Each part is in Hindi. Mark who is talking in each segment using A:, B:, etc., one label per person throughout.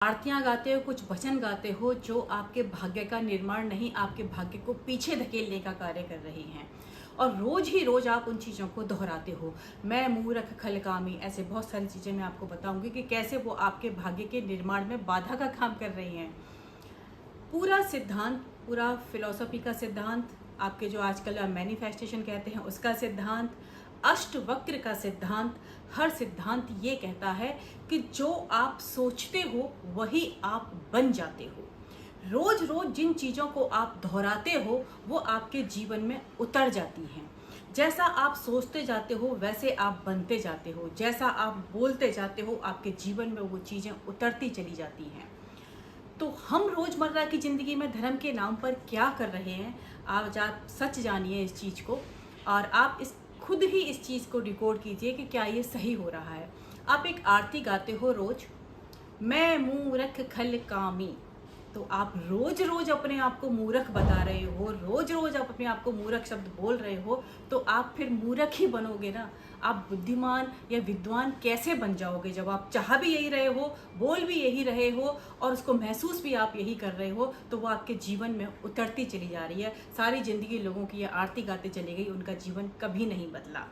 A: आरतियां गाते हो, कुछ भजन गाते हो जो आपके भाग्य का निर्माण नहीं, आपके भाग्य को पीछे धकेलने का कार्य कर रही हैं। और रोज ही रोज आप उन चीज़ों को दोहराते हो। मैं मूर्ख खलकामी, ऐसे बहुत सारी चीज़ें मैं आपको बताऊंगी कि कैसे वो आपके भाग्य के निर्माण में बाधा का काम कर रही हैं। पूरा सिद्धांत, पूरा फिलॉसफी का सिद्धांत, आपके जो आजकल मैनिफेस्टेशन कहते हैं उसका सिद्धांत, अष्टवक्र का सिद्धांत, हर सिद्धांत ये कहता है कि जो आप सोचते हो वही आप बन जाते हो। रोज रोज जिन चीज़ों को आप दोहराते हो वो आपके जीवन में उतर जाती हैं। जैसा आप सोचते जाते हो वैसे आप बनते जाते हो, जैसा आप बोलते जाते हो आपके जीवन में वो चीज़ें उतरती चली जाती हैं। तो हम रोजमर्रा की जिंदगी में धर्म के नाम पर क्या कर रहे हैं, आज आप सच जानिए इस चीज़ को, और आप इस खुद ही इस चीज़ को रिकॉर्ड कीजिए कि क्या ये सही हो रहा है। आप एक आरती गाते हो रोज, मैं मूर्ख खल कामी, तो आप रोज रोज अपने आप को मूर्ख बता रहे हो, रोज रोज आप अपने आप को मूर्ख शब्द बोल रहे हो, तो आप फिर मूर्ख ही बनोगे ना। आप बुद्धिमान या विद्वान कैसे बन जाओगे जब आप चाह भी यही रहे हो, बोल भी यही रहे हो और उसको महसूस भी आप यही कर रहे हो, तो वो आपके जीवन में उतरती चली जा रही है। सारी जिंदगी लोगों की ये आरती गाते चली गई, उनका जीवन कभी नहीं बदला।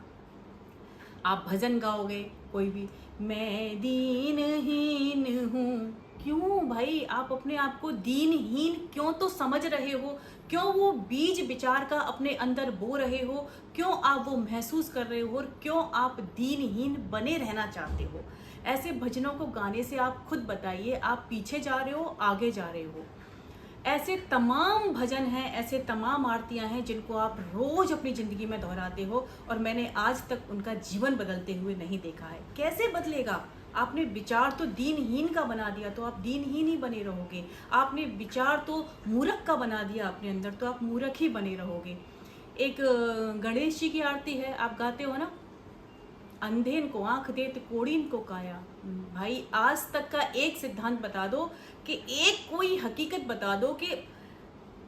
A: आप भजन गाओगे कोई भी, मैं दीनहीन हूँ, क्यों भाई आप अपने आप को दीनहीन क्यों तो समझ रहे हो? क्यों वो बीज विचार का अपने अंदर बो रहे हो? क्यों आप वो महसूस कर रहे हो और क्यों आप दीनहीन बने रहना चाहते हो? ऐसे भजनों को गाने से आप खुद बताइए, आप पीछे जा रहे हो आगे जा रहे हो? ऐसे तमाम भजन हैं, ऐसे तमाम आरतियां हैं जिनको आप रोज अपनी जिंदगी में दोहराते हो और मैंने आज तक उनका जीवन बदलते हुए नहीं देखा है। कैसे बदलेगा? आपने विचार तो दीनहीन का बना दिया तो आप दीनहीन ही बने रहोगे। आपने विचार तो मूर्ख का बना दिया अपने अंदर, तो आप मूर्ख ही बने रहोगे। एक गणेश जी की आरती है, आप गाते हो ना, अंधेन को आंख देत कोड़ीन को काया। भाई आज तक का एक सिद्धांत बता दो कि एक कोई हकीकत बता दो कि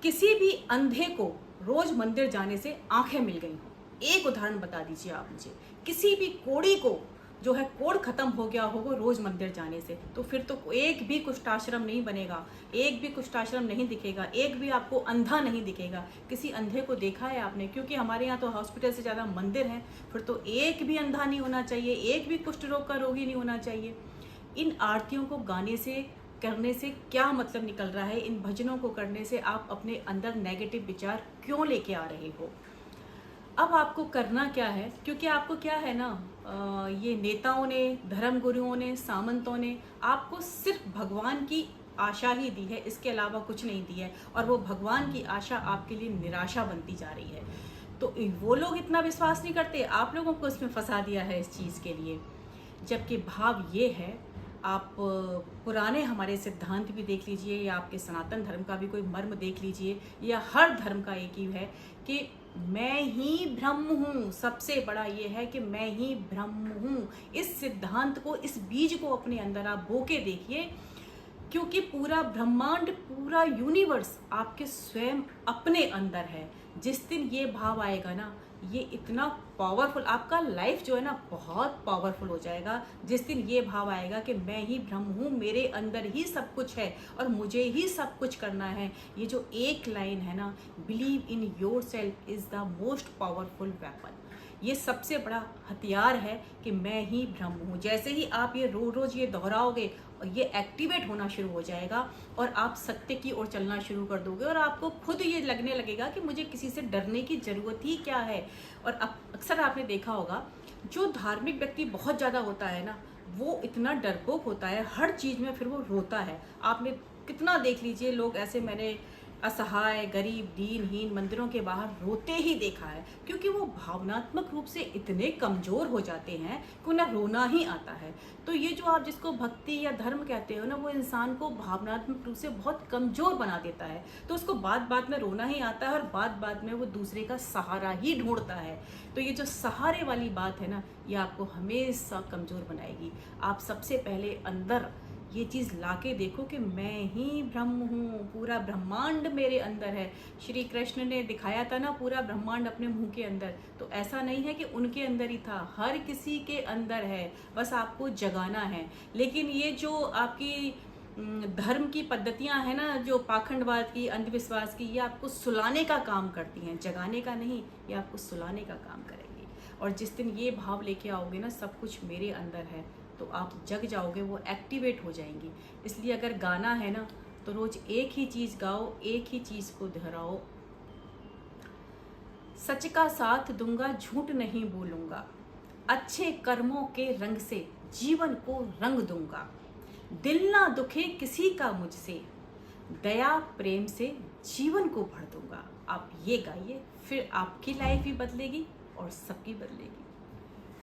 A: किसी भी अंधे को रोज मंदिर जाने से आंखें मिल गई हो। एक उदाहरण बता दीजिए आप मुझे। किसी भी कोड़ी को जो है कोड़ खत्म हो गया होगा रोज मंदिर जाने से, तो फिर तो एक भी कुष्ठाश्रम नहीं बनेगा, एक भी कुष्ठाश्रम नहीं दिखेगा, एक भी आपको अंधा नहीं दिखेगा। किसी अंधे को देखा है आपने? क्योंकि हमारे यहाँ तो हॉस्पिटल से ज़्यादा मंदिर हैं, फिर तो एक भी अंधा नहीं होना चाहिए, एक भी कुष्ठ रोग का रोगी नहीं होना चाहिए। इन आरतियों को गाने से, करने से क्या मतलब निकल रहा है? इन भजनों को करने से आप अपने अंदर नेगेटिव विचार क्यों लेके आ रहे हो? अब आपको करना क्या है? क्योंकि आपको क्या है ना, ये नेताओं ने, धर्म गुरुओं ने, सामंतों ने आपको सिर्फ भगवान की आशा ही दी है, इसके अलावा कुछ नहीं दी है, और वो भगवान की आशा आपके लिए निराशा बनती जा रही है। तो वो लोग इतना विश्वास नहीं करते, आप लोगों को इसमें फंसा दिया है इस चीज़ के लिए। जबकि भाव ये है, आप पुराने हमारे सिद्धांत भी देख लीजिए या आपके सनातन धर्म का भी कोई मर्म देख लीजिए, या हर धर्म का एक ही है कि मैं ही ब्रह्म हूँ। सबसे बड़ा ये है कि मैं ही ब्रह्म हूँ। इस सिद्धांत को, इस बीज को अपने अंदर आप बो के देखिए, क्योंकि पूरा ब्रह्मांड, पूरा यूनिवर्स आपके स्वयं अपने अंदर है। जिस दिन ये भाव आएगा ना, ये इतना पावरफुल, आपका लाइफ जो है ना बहुत पावरफुल हो जाएगा। जिस दिन ये भाव आएगा कि मैं ही ब्रह्म हूँ, मेरे अंदर ही सब कुछ है और मुझे ही सब कुछ करना है। ये जो एक लाइन है ना, believe in your self is the most powerful weapon, ये सबसे बड़ा हथियार है कि मैं ही ब्रह्म हूँ। जैसे ही आप ये रोज रोज ये दोहराओगे, ये एक्टिवेट होना शुरू हो जाएगा और आप सत्य की ओर चलना शुरू कर दोगे और आपको खुद ये लगने लगेगा कि मुझे किसी से डरने की ज़रूरत ही क्या है। और अक्सर आपने देखा होगा, जो धार्मिक व्यक्ति बहुत ज़्यादा होता है ना, वो इतना डरपोक होता है, हर चीज़ में फिर वो रोता है। आपने कितना देख लीजिए लोग ऐसे, मैंने असहाय, गरीब, दीनहीन मंदिरों के बाहर रोते ही देखा है, क्योंकि वो भावनात्मक रूप से इतने कमज़ोर हो जाते हैं कि उन्हें रोना ही आता है। तो ये जो आप जिसको भक्ति या धर्म कहते हो ना, वो इंसान को भावनात्मक रूप से बहुत कमज़ोर बना देता है। तो उसको बात बात में रोना ही आता है और बात बात में वो दूसरे का सहारा ही ढूंढता है। तो ये जो सहारे वाली बात है ना, ये आपको हमेशा कमज़ोर बनाएगी। आप सबसे पहले अंदर ये चीज़ लाके देखो कि मैं ही ब्रह्म हूँ, पूरा ब्रह्मांड मेरे अंदर है। श्री कृष्ण ने दिखाया था ना पूरा ब्रह्मांड अपने मुंह के अंदर, तो ऐसा नहीं है कि उनके अंदर ही था, हर किसी के अंदर है, बस आपको जगाना है। लेकिन ये जो आपकी धर्म की पद्धतियां हैं ना, जो पाखंडवाद की, अंधविश्वास की, ये आपको सुलाने का काम करती हैं, जगाने का नहीं, ये आपको सुलाने का काम करेंगी। और जिस दिन ये भाव लेके आओगे ना, सब कुछ मेरे अंदर है, तो आप जग जाओगे, वो एक्टिवेट हो जाएंगी। इसलिए अगर गाना है ना, तो रोज एक ही चीज़ गाओ, एक ही चीज़ को दोहराओ। सच का साथ दूंगा, झूठ नहीं बोलूंगा, अच्छे कर्मों के रंग से जीवन को रंग दूंगा, दिल ना दुखे किसी का मुझसे, दया प्रेम से जीवन को भर दूंगा। आप ये गाइए, फिर आपकी लाइफ भी बदलेगी और सबकी बदलेगी।